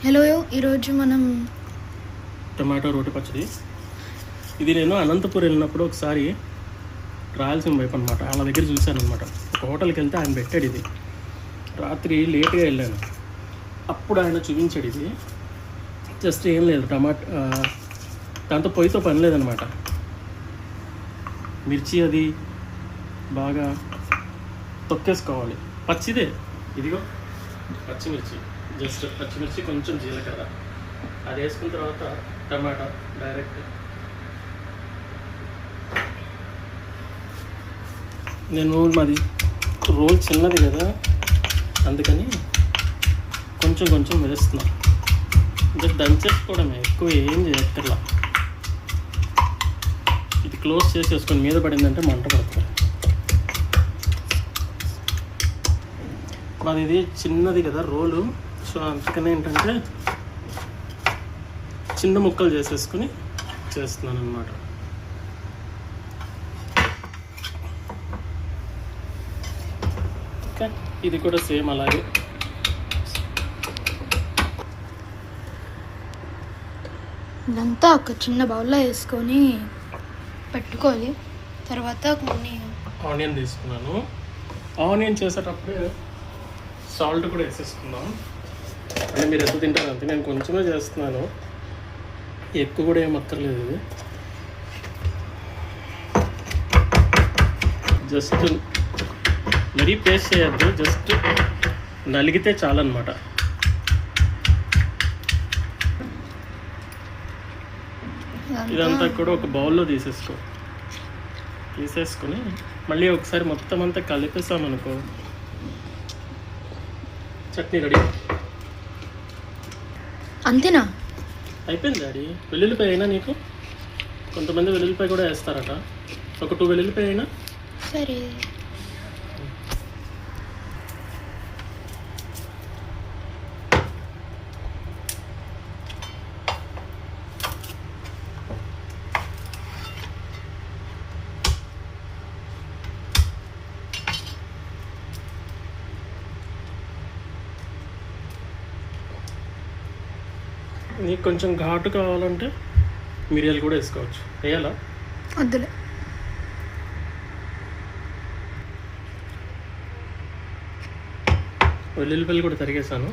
Hello, ఈరోజు మనం tomato రోటి పచ్చడి. ఇది నేను అనంతపూర్ వెళ్ళినప్పుడు ఒకసారి రాయలసీమ వైపు అనమాట వాళ్ళ దగ్గర చూశాను అనమాట. ఒక హోటల్కి వెళ్తే ఆయన పెట్టాడు. ఇది రాత్రి లేట్గా వెళ్ళాను, అప్పుడు ఆయన చూపించాడు. ఇది జస్ట్ ఏం లేదు, దాంతో పొయ్యితో పని లేదనమాట. మిర్చి అది బాగా తొక్కేసుకోవాలి, పచ్చిదే. ఇదిగో పచ్చిమిర్చి, జస్ట్ పచ్చిమిర్చి, కొంచెం జీలకర్ర, అది వేసుకున్న తర్వాత టమాటా డైరెక్ట్. మాది రోల్ చిన్నది కదా, అందుకని కొంచెం కొంచెం వేస్తున్నాను. ఇంకా దంచేసుకోవడమే, ఎక్కువ ఏం చేయక్కర్లా. ఇది క్లోజ్ చేసేసుకొని మీద పడిందంటే మంట పడుతుంది. మాది ఇది చిన్నది కదా రోలు, సో అందుకనే ఏంటంటే చిన్న ముక్కలు చేసేసుకుని చేస్తున్నాను అన్నమాట. ఓకే, ఇది కూడా సేమ్ అలాగే. ఇదంతా ఒక చిన్న బౌల్లో వేసుకొని పెట్టుకోవాలి. తర్వాత కొన్ని ఆనియన్ తీసుకున్నాను. ఆనియన్ చేసేటప్పుడే సాల్ట్ కూడా వేసేసుకుందాం. అంటే మీరు ఎంత తింటారు అంతే, నేను కొంచెమే చేస్తున్నాను, ఎక్కువ కూడా ఏం అక్కర్లేదు. ఇది జస్ట్ మరీ పేస్ట్ చేయొద్దు, జస్ట్ నలిగితే చాలన్నమాట. ఇదంతా కూడా ఒక బౌల్లో తీసేసుకొని మళ్ళీ ఒకసారి మొత్తం అంతా కలిపేసామనుకో, చట్నీ రెడీ. అంతేనా? అయిపోయింది డాడీ. వెల్లుల్లిపాయ అయినా నీకు, కొంతమంది వెల్లుల్లిపాయ కూడా వేస్తారట. ఒక 2 వెల్లుల్లిపాయ అయినా సరే. నీకు కొంచెం ఘాటు కావాలంటే మిరియాలు కూడా వేసుకోవచ్చు. వేయాలా? వద్దులే. వెల్లుల్లిపాయలు కూడా తరిగేసాను,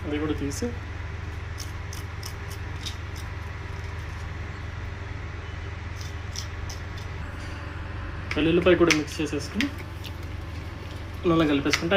అది కూడా తీసి వెల్లుల్లిపాయ కూడా మిక్స్ చేసేసుకుని నల్ల కలిపేసుకుంటే